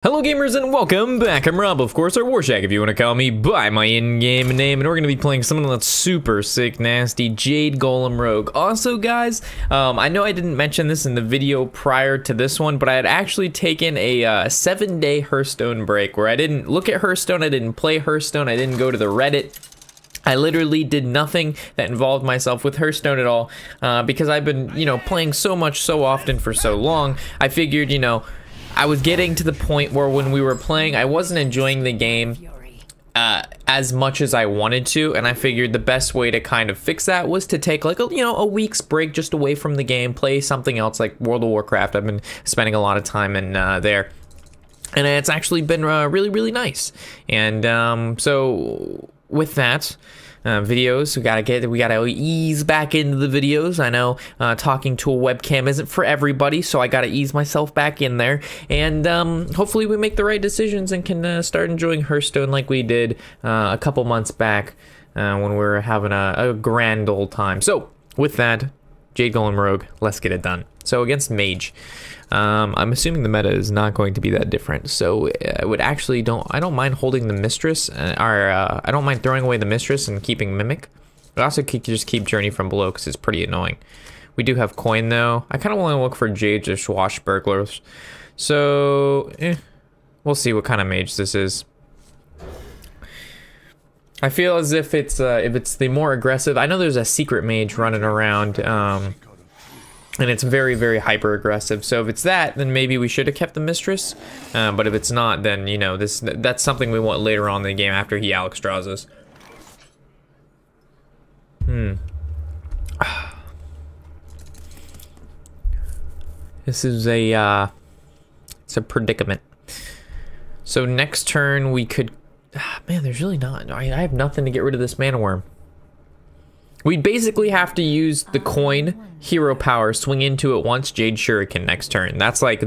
Hello gamers and welcome back. I'm Rob, of course, or Warshack if you want to call me by my in-game name, and we're going to be playing something that's super sick, nasty, Jade Golem Rogue. Also guys, I know I didn't mention this in the video prior to this one, but I had actually taken a 7-day Hearthstone break where I didn't look at Hearthstone, I didn't play Hearthstone, I didn't go to the Reddit. I literally did nothing that involved myself with Hearthstone at all, because I've been, playing so much so often for so long. I figured, I was getting to the point where when we were playing, I wasn't enjoying the game as much as I wanted to, and I figured the best way to kind of fix that was to take like a week's break just away from the game, play something else like World of Warcraft. I've been spending a lot of time in there, and it's actually been really nice. And so with that, videos, we gotta ease back into the videos. I know talking to a webcam isn't for everybody, so I gotta ease myself back in there, and hopefully we make the right decisions and can start enjoying Hearthstone like we did a couple months back when we were having a grand old time. So with that, Jade Golem Rogue, let's get it done. So against mage, I'm assuming the meta is not going to be that different, so I would actually I don't mind holding the mistress, I don't mind throwing away the mistress and keeping mimic. But also could just keep journey from below because it's pretty annoying. We do have coin though. I kind of want to look for Jade or swashbucklers, so we'll see what kind of mage this is. I feel as if it's the more aggressive. I know there's a secret mage running around, and it's very hyper aggressive. So if it's that, then maybe we should have kept the mistress. But if it's not, then that's something we want later on in the game after he Alex draws us. This is it's a predicament. So next turn we could. Man, there's really not. I have nothing to get rid of this mana worm. We'd basically have to use the coin, hero power, swing into it once, Jade Shuriken next turn. That's like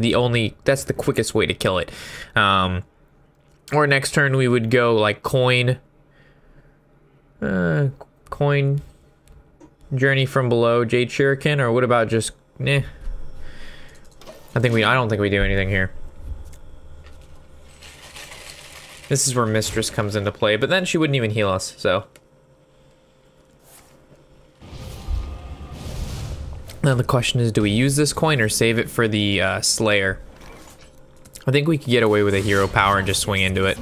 that's the quickest way to kill it. Or next turn we would go like coin, journey from below, Jade Shuriken, or what about just, I don't think we do anything here. This is where Mistress comes into play, but then she wouldn't even heal us, so. Now the question is, do we use this coin or save it for the Slayer? I think we could get away with a hero power and just swing into it.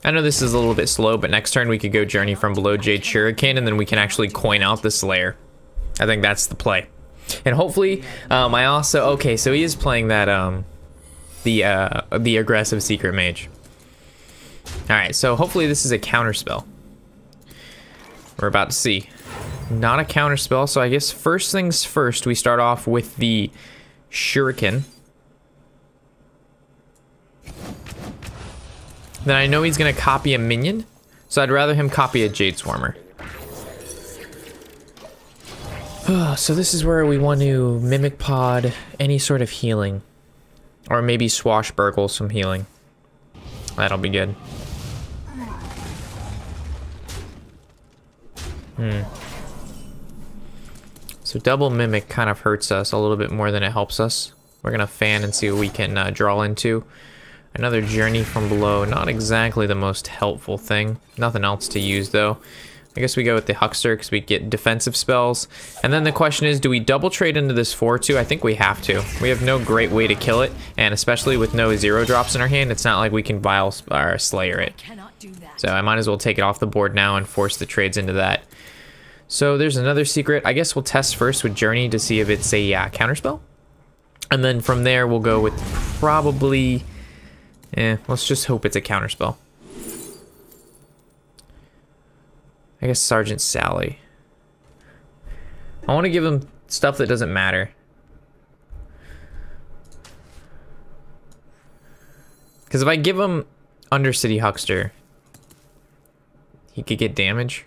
I know this is a little bit slow, but next turn we could go Journey from below Jade Shuriken, and then we can actually coin out the Slayer. I think that's the play. And hopefully, I also, okay, so he is playing that, the aggressive secret mage. Alright, so hopefully this is a counter spell. We're about to see. Not a counter spell, so I guess first things first, we start off with the Shuriken. Then I know he's gonna copy a minion, so I'd rather him copy a Jade Swarmer. So this is where we want to Mimic Pod any sort of healing. Or maybe Swashbuckle some healing. That'll be good. So double mimic kind of hurts us a little bit more than it helps us. We're gonna fan and see what we can draw into. Another journey from below, not exactly the most helpful thing. Nothing else to use though. I guess we go with the Huckster because we get defensive spells. And then the question is, do we double trade into this 4-2? I think we have to. We have no great way to kill it, and especially with no 0 drops in our hand, it's not like we can Vile or Slayer it. So I might as well take it off the board now and force the trades into that. So there's another secret. I guess we'll test first with Journey to see if it's a counterspell. And then from there we'll go with probably, let's just hope it's a counterspell. I guess Sergeant Sally. I want to give him stuff that doesn't matter. Because if I give him Undercity Huckster, he could get damage.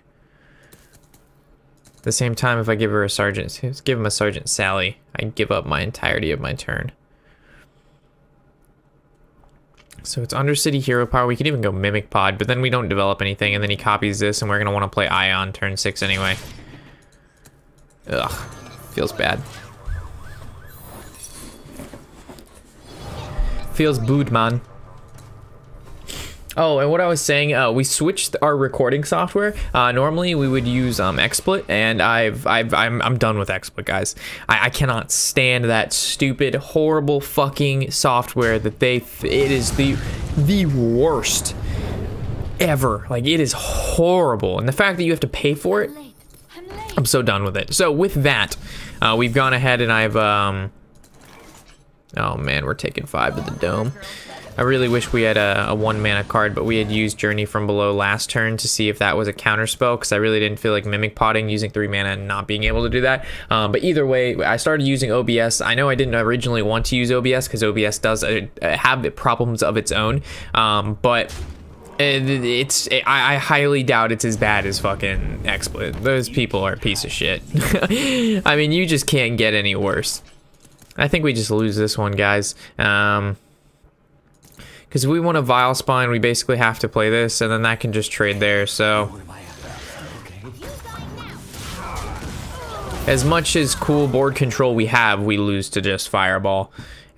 At the same time, if I give him a Sergeant Sally, I give up my entirety of my turn. So it's Undercity hero power. We could even go Mimic Pod, but then we don't develop anything, and then he copies this, and we're gonna want to play Ion turn 6 anyway. Ugh, feels bad. Feels good, man. Oh, and what I was saying, we switched our recording software. Normally we would use XSplit, and I'm done with XSplit, guys. I cannot stand that stupid, horrible fucking software that it is the worst ever. Like, it is horrible, and the fact that you have to pay for it, I'm so done with it. So with that, we've gone ahead and I've oh man, we're taking 5 to the dome. I really wish we had a 1 mana card, but we had used Journey from Below last turn to see if that was a counter spell, because I really didn't feel like Mimic Potting using 3 mana and not being able to do that. But either way, I started using OBS. I know I didn't originally want to use OBS because OBS does have problems of its own, but I highly doubt it's as bad as fucking XSplit. Those people are a piece of shit. I mean, you just can't get any worse. I think we just lose this one, guys. Because if we want a Vile Spine, we basically have to play this, and then that can just trade there, so. As much as cool board control we have, we lose to just Fireball.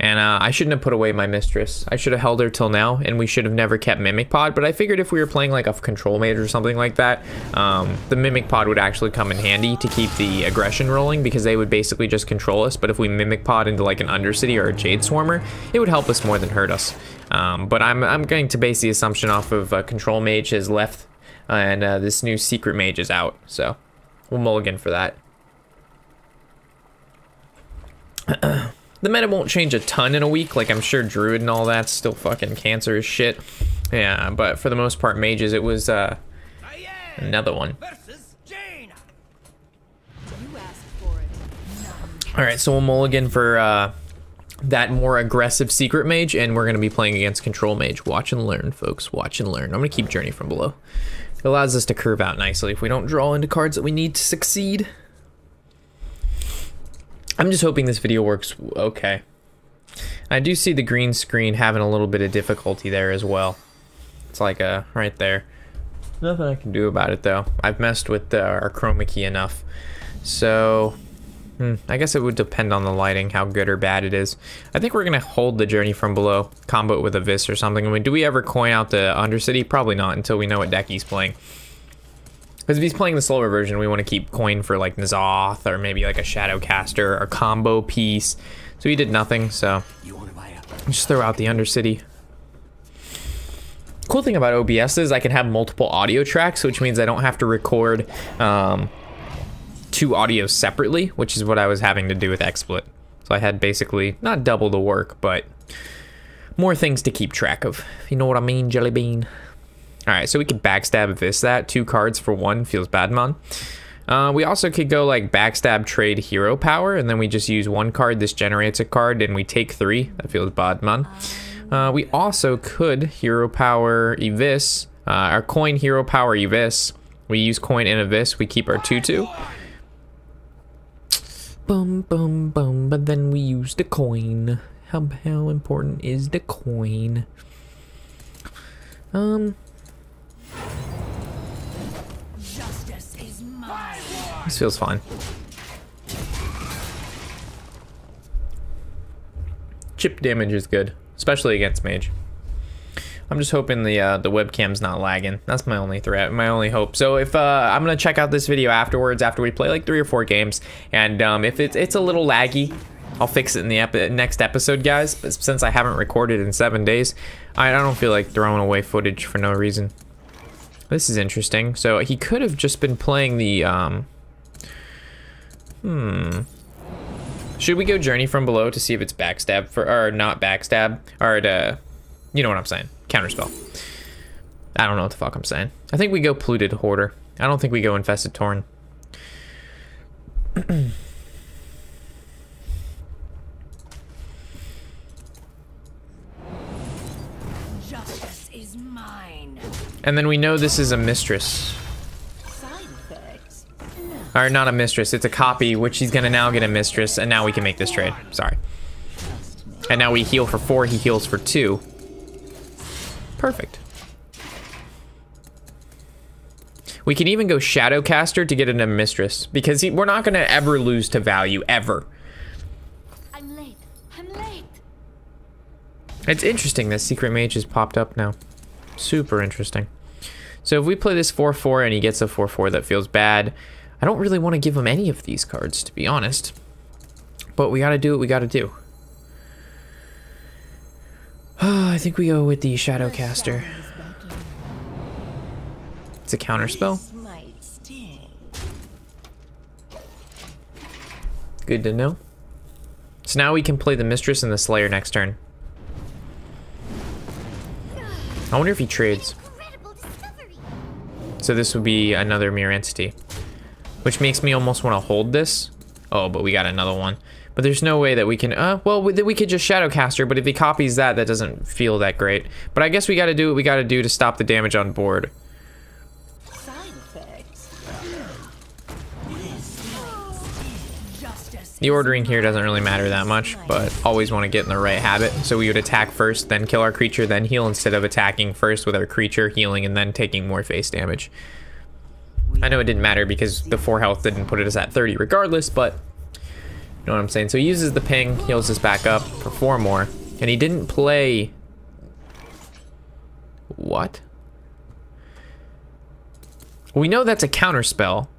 And I shouldn't have put away my Mistress. I should have held her till now, and we should have never kept Mimic Pod, but I figured if we were playing like a Control Mage or something like that, the Mimic Pod would actually come in handy to keep the aggression rolling, because they would basically just control us, but if we Mimic Pod into like an Undercity or a Jade Swarmer, it would help us more than hurt us. But I'm going to base the assumption off of Control Mage has left, and this new Secret Mage is out, so we'll mulligan for that. The meta won't change a ton in a week, like I'm sure Druid and all that's still fucking cancer as shit. Yeah, but for the most part, mages, it was another one. Alright, so we'll mulligan for that more aggressive Secret Mage, and we're going to be playing against Control Mage. Watch and learn, folks. Watch and learn. I'm going to keep Journey from Below. It allows us to curve out nicely if we don't draw into cards that we need to succeed. I'm just hoping this video works okay. I do see the green screen having a little bit of difficulty there as well. It's like right there. Nothing I can do about it though. I've messed with our chroma key enough. So, I guess it would depend on the lighting, how good or bad it is. I think we're gonna hold the Journey from Below, combo it with a Vis or something. I mean, do we ever coin out the Undercity? Probably not until we know what deck he's playing. Because if he's playing the slower version, we want to keep coin for like N'Zoth or maybe like a Shadowcaster or combo piece. So he did nothing, so just throw out the Undercity. Cool thing about OBS is I can have multiple audio tracks, which means I don't have to record 2 audios separately, which is what I was having to do with XSplit. So I had basically not double the work, but more things to keep track of. You know what I mean, Jelly Bean? Alright, so we could backstab this, that. 2 cards for 1 feels bad, man. We also could go like backstab, trade hero power, and then we just use 1 card. This generates a card, and we take 3. That feels bad, man. We also could hero power Evis, our coin hero power Evis. We use coin in Evis, we keep our 2/2. Boom, boom, boom, but then we use the coin. How important is the coin? This feels fine. Chip damage is good, especially against Mage. I'm just hoping the webcam's not lagging. That's my only threat, my only hope. So if I'm gonna check out this video afterwards, after we play like 3 or 4 games, and if it's a little laggy, I'll fix it in the next episode, guys. But since I haven't recorded in 7 days, I don't feel like throwing away footage for no reason. This is interesting. So he could have just been playing the Should we go Journey from Below to see if it's backstab for, or not backstab, or to, you know what I'm saying, counterspell. I don't know what the fuck I'm saying. I think we go Polluted Hoarder. I don't think we go Infested Torn. Justice is mine. And then we know this is a Mistress. Or not a Mistress, it's a copy, which he's gonna now get a Mistress, and now we can make this trade. Sorry. And now we heal for 4, he heals for 2. Perfect. We can even go Shadowcaster to get in a Mistress, because we're not gonna ever lose to value, ever. I'm late. I'm late. It's interesting that Secret Mage has popped up now. Super interesting. So if we play this 4-4 and he gets a 4-4 that feels bad, I don't really want to give him any of these cards, to be honest. But we gotta do what we gotta do. I think we go with the Shadowcaster. It's a counter spell. Good to know. So now we can play the Mistress and the Slayer next turn. I wonder if he trades. So this would be another Mirror Entity. Which makes me almost want to hold this. Oh, but we got another one. But there's no way that we can, well, we could just Shadowcaster, but if he copies that, that doesn't feel that great. But I guess we gotta do what we gotta do to stop the damage on board. The ordering here doesn't really matter that much, but always want to get in the right habit. So we would attack first, then kill our creature, then heal, instead of attacking first with our creature, healing, and then taking more face damage. I know it didn't matter because the 4 health didn't put us at 30 regardless, but you know what I'm saying. So he uses the ping, heals us back up for 4 more, and he didn't play... What? We know that's a counter spell.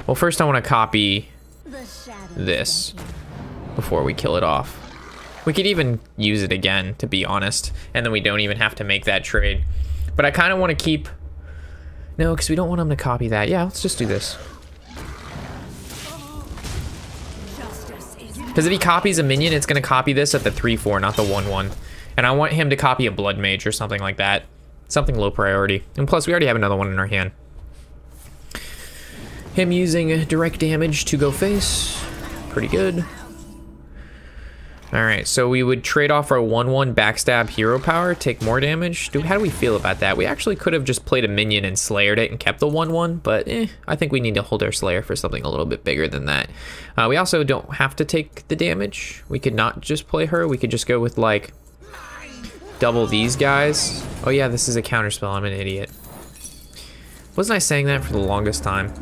Well, first I want to copy this before we kill it off. We could even use it again, to be honest, and then we don't even have to make that trade. But I kind of want to keep... No, because we don't want him to copy that. Yeah, let's just do this. Because if he copies a minion, it's going to copy this at the 3-4, not the 1-1. And I want him to copy a Blood Mage or something like that. Something low priority. And plus, we already have another one in our hand. Him using direct damage to go face. Pretty good. Alright, so we would trade off our 1-1 backstab hero power, take more damage. How do we feel about that? We actually could have just played a minion and slayered it and kept the 1-1, but I think we need to hold our slayer for something a little bit bigger than that. We also don't have to take the damage. We could not just play her. We could just go with, like, double these guys. Oh yeah, this is a counterspell. I'm an idiot. Wasn't I saying that for the longest time?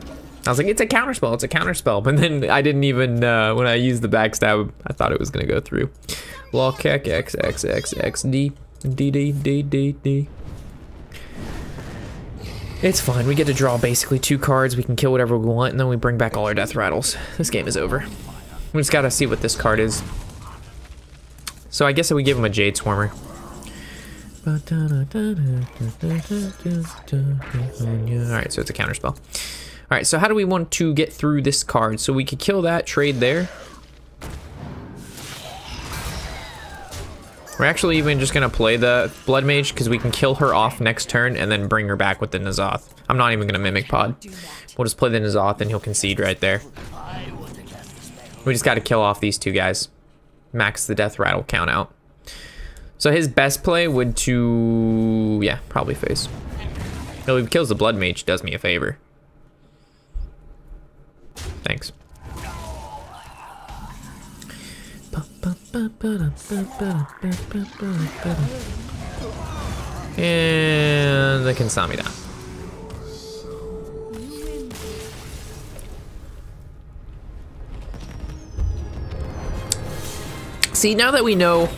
I was like, it's a counterspell, it's a counterspell. But then I didn't even, when I used the backstab, I thought it was gonna go through. Lolkek, X, X, X, X, D, D, D, D, D, D. It's fine, we get to draw basically 2 cards, we can kill whatever we want, and then we bring back all our death rattles. This game is over. We just gotta see what this card is. So I guess we give him a Jade Swarmer. Alright, so it's a counterspell. Alright, so how do we want to get through this card? So we could kill that, trade there. We're actually even just gonna play the Blood Mage because we can kill her off next turn and then bring her back with the N'Zoth. I'm not even gonna Mimic Pod. We'll just play the N'Zoth and he'll concede right there. We just gotta kill off these 2 guys. Max the death rattle count out. So his best play would to... yeah, probably face. No, if he kills the Blood Mage, does me a favor. Thanks. And the Kinsamida. See, now that we know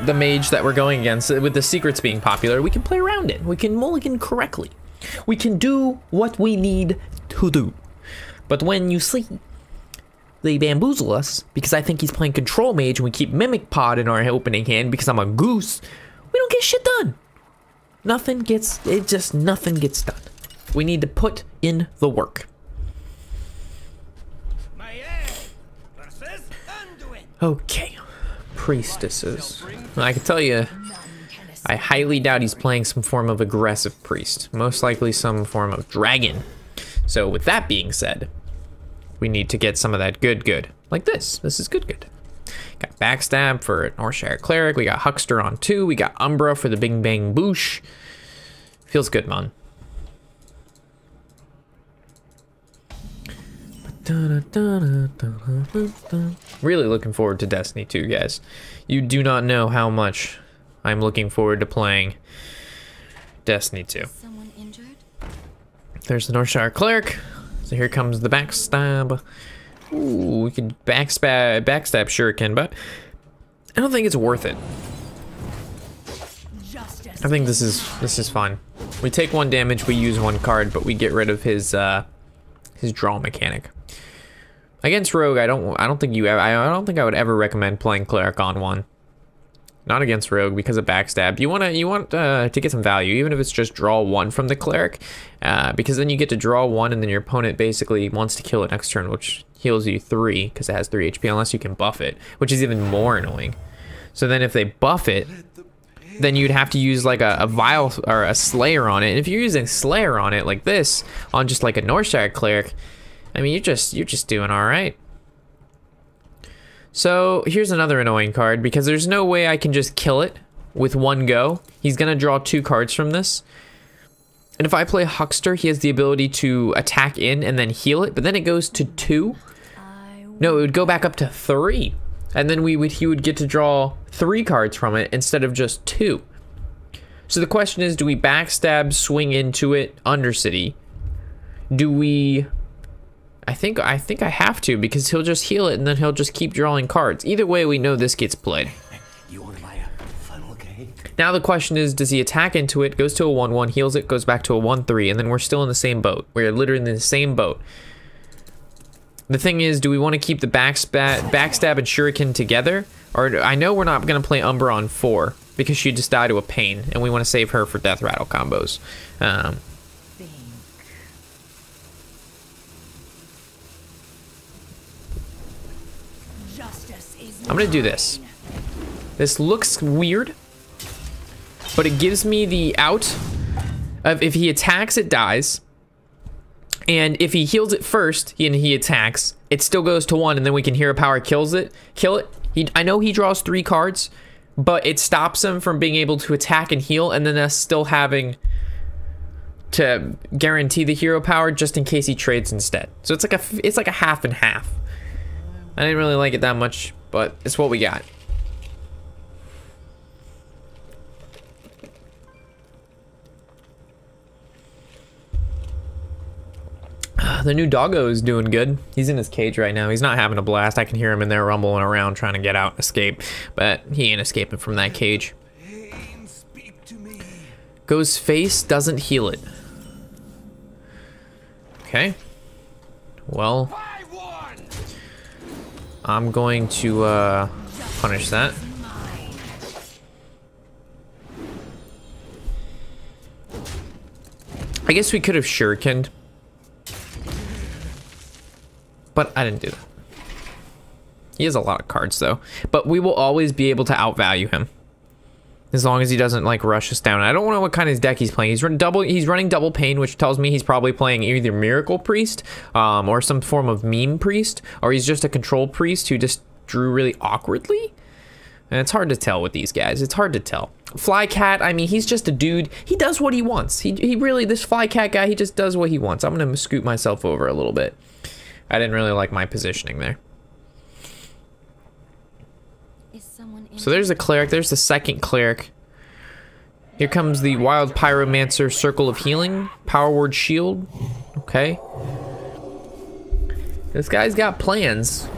the mage that we're going against, with the secrets being popular, we can play around it. We can mulligan correctly. We can do what we need to do. But when you see they bamboozle us, because I think he's playing Control Mage and we keep Mimic Pod in our opening hand because I'm a goose, we don't get shit done. Nothing gets done. We need to put in the work. Okay, priestesses. I can tell you, I highly doubt he's playing some form of aggressive priest. Most likely some form of dragon. So with that being said, we need to get some of that good. Like this. This is good. Got Backstab for an Warshack Cleric. We got Huckster on 2. We got Umbra for the Bing Bang Boosh. Feels good, man. Really looking forward to Destiny 2, guys. You do not know how much I'm looking forward to playing Destiny 2. Someone injured? There's the Northshire Cleric. So here comes the backstab. Ooh, we could backstab Shuriken, but I don't think it's worth it. Justice I think this is fine. We take 1 damage, we use 1 card, but we get rid of his draw mechanic. Against Rogue, I don't think I would ever recommend playing Cleric on 1. Not against Rogue because of backstab. You want to get some value, even if it's just draw 1 from the Cleric, because then you get to draw 1, and then your opponent basically wants to kill it next turn, which heals you 3 because it has 3 HP, unless you can buff it, which is even more annoying. So then if they buff it, then you'd have to use like a Vile or a Slayer on it. And if you're using Slayer on it like this, on just like a Warshack Cleric, I mean, you're just doing all right. So here's another annoying card, because there's no way I can just kill it with 1 go. He's gonna draw 2 cards from this. And if I play Huckster, he has the ability to attack in and then heal it, but then it goes to 2. No, it would go back up to 3. And then he would get to draw 3 cards from it instead of just 2. So the question is, do we backstab, swing into it, Undercity? Do we... I think I have to, because he'll just heal it and then he'll just keep drawing cards. Either way, we know this gets played. You want to buy a funnel cake? Now the question is, does he attack into it, goes to a 1/1, heals it, goes back to a 1/3, and then we're still in the same boat. We're literally in the same boat. The thing is, do we want to keep the backstab and Shuriken together? Or I know we're not going to play Umbra on 4, because she just died to a pain, and we want to save her for Death Rattle combos. I'm gonna do this. This looks weird, but it gives me the out of if he attacks, it dies. And if he heals it first and he attacks, it still goes to 1, and then we can Hero Power kill it. I know he draws 3 cards, but it stops him from being able to attack and heal, and then us still having to guarantee the Hero Power just in case he trades instead. So it's like a half and half. I didn't really like it that much, but it's what we got. The new doggo is doing good. He's in his cage right now. He's not having a blast. I can hear him in there rumbling around trying to get out and escape, but he ain't escaping from that cage. Goes face, doesn't heal it. Okay. Well, I'm going to punish that. I guess we could have shurikened, but I didn't do that. He has a lot of cards though, but we will always be able to outvalue him as long as he doesn't like rush us down. I don't know what kind of deck he's playing. He's running double pain, which tells me he's probably playing either Miracle Priest or some form of meme priest, or he's just a control priest who just drew really awkwardly. And it's hard to tell with these guys. It's hard to tell. Flycat, I mean, he's just a dude. He does what he wants. He really, this Flycat guy, he just does what he wants. I'm gonna scoot myself over a little bit. I didn't really like my positioning there. So there's a cleric. There's the second cleric. Here comes the Wild Pyromancer Circle of Healing. Power Word Shield. Okay. This guy's got plans.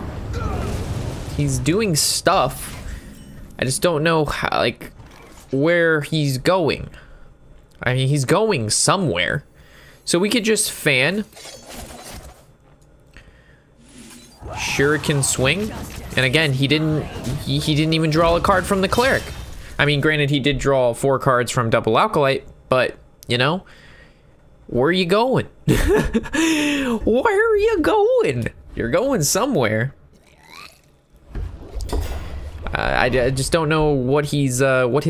He's doing stuff. I just don't know how, like, where he's going. I mean, he's going somewhere. So we could just fan. Shuriken swing. And again, he didn't even draw a card from the cleric. I mean, granted, he did draw 4 cards from Double Alkalite, but, you know, where are you going? Where are you going? You're going somewhere. I just don't know what his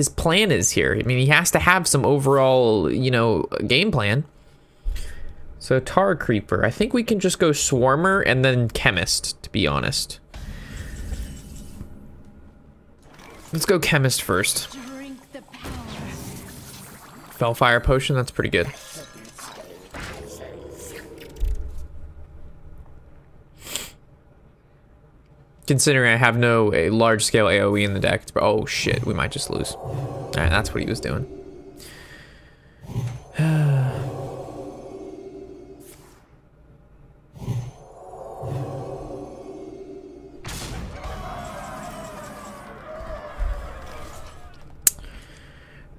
plan is here. I mean, he has to have some overall, you know, game plan. So Tar Creeper, I think we can just go Swarmer and then Chemist, to be honest. Let's go Chemist first. Fellfire Potion, that's pretty good. Considering I have no large-scale AoE in the deck. Oh shit, we might just lose. Alright, that's what he was doing.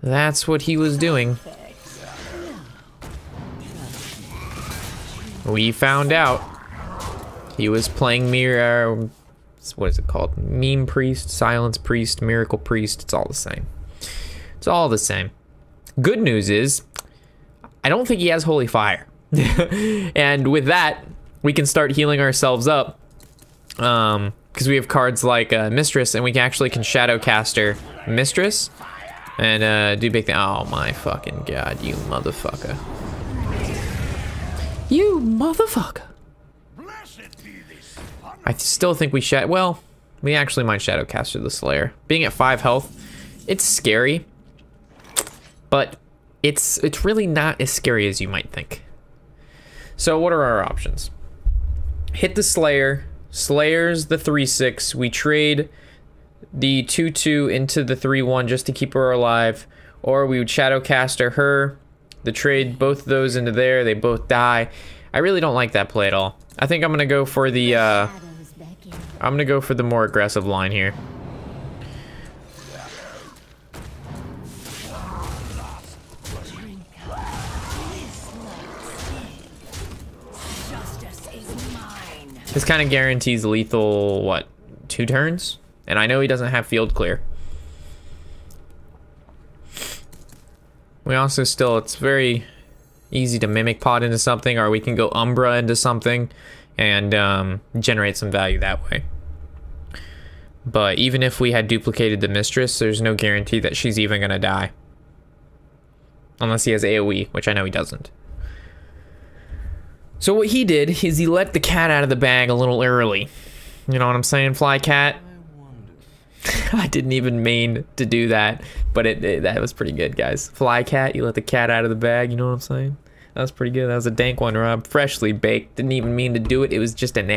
That's what he was doing. We found out he was playing what is it called? Meme Priest, Silence Priest, Miracle Priest. It's all the same. It's all the same. Good news is, I don't think he has Holy Fire. And with that, we can start healing ourselves up. Because we have cards like Mistress, and we actually can Shadowcaster Mistress. And do big thing. Oh my fucking god, you motherfucker. You motherfucker. I still think we well, we actually might Shadowcaster the Slayer. Being at 5 health, it's scary. But it's really not as scary as you might think. So what are our options? Hit the Slayer. Slayer's the 3/6. We trade the 2/2 into the 3/1 just to keep her alive. Or we would Shadowcaster her. The trade both of those into there. They both die. I really don't like that play at all. I think I'm gonna go for the more aggressive line here. This kind of guarantees lethal, what, 2 turns? And I know he doesn't have field clear. We also still, it's very easy to Mimic Pod into something, or we can go Umbra into something and generate some value that way. But even if we had duplicated the Mistress, there's no guarantee that she's even gonna die. Unless he has AoE, which I know he doesn't. So what he did is he let the cat out of the bag a little early. You know what I'm saying, Fly Cat? I didn't even mean to do that, but that was pretty good, guys. Fly Cat, you let the cat out of the bag, you know what I'm saying? That was pretty good. That was a dank one, Rob. Freshly baked. Didn't even mean to do it. It was just an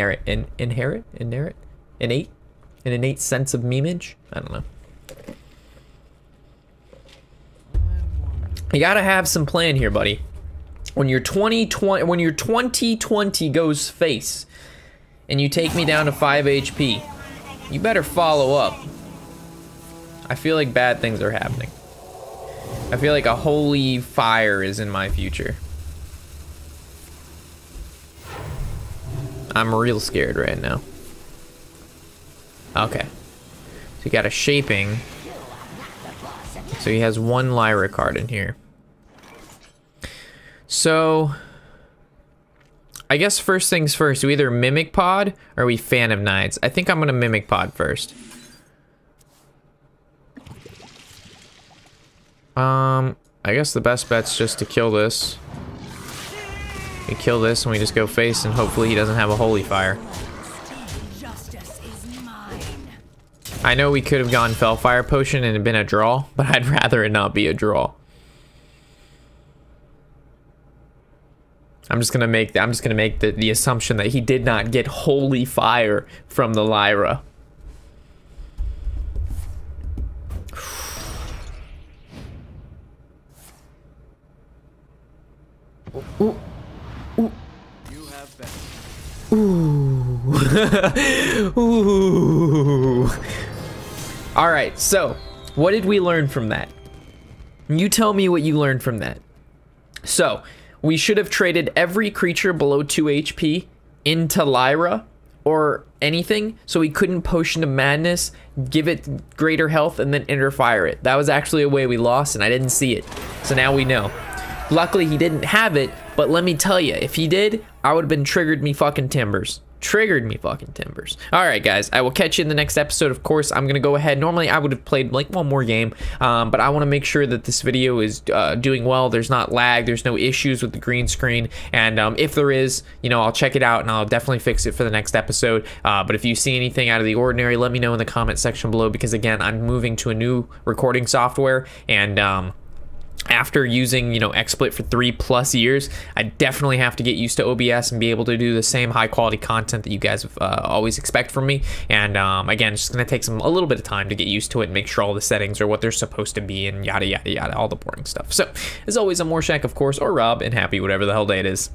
innate sense of memeage? I don't know. You gotta have some plan here, buddy. When your 2020 goes face and you take me down to 5 HP, you better follow up. I feel like bad things are happening. I feel like a holy fire is in my future. I'm real scared right now. Okay. So he got a shaping. So he has 1 Lyra card in here. So I guess first things first, we either Mimic Pod or we Fan of Knights. I think I'm gonna Mimic Pod first. I guess the best bet's just to kill this. We kill this and we just go face, and hopefully he doesn't have a Holy Fire. I know we could have gone Fellfire Potion and it been a draw, but I'd rather it not be a draw. I'm just gonna make the assumption that he did not get Holy Fire from the Lyra. Ooh. Ooh. You have been. Ooh. Ooh. All right, so what did we learn from that? You tell me what you learned from that. So we should have traded every creature below 2 HP into Lyra or anything, so he couldn't Potion of Madness, give it greater health, and then interfire it. That was actually a way we lost, and I didn't see it. So now we know. Luckily, he didn't have it, but let me tell you, if he did, I would have been triggered me fucking timbers. Triggered me fucking timbers. All right, guys, I will catch you in the next episode. Of course, I'm gonna go ahead. Normally, I would have played like 1 more game, but I want to make sure that this video is doing well. There's not lag. There's no issues with the green screen, and if there is, you know, I'll check it out and I'll definitely fix it for the next episode. But if you see anything out of the ordinary, let me know in the comment section below, because again, I'm moving to a new recording software, and after using, you know, XSplit for 3+ years, I definitely have to get used to OBS and be able to do the same high quality content that you guys always expect from me. And again, it's just gonna take a little bit of time to get used to it and make sure all the settings are what they're supposed to be, and yada yada yada, all the boring stuff. So as always, I'm Warshack, of course, or Rob, and happy whatever the hell day it is.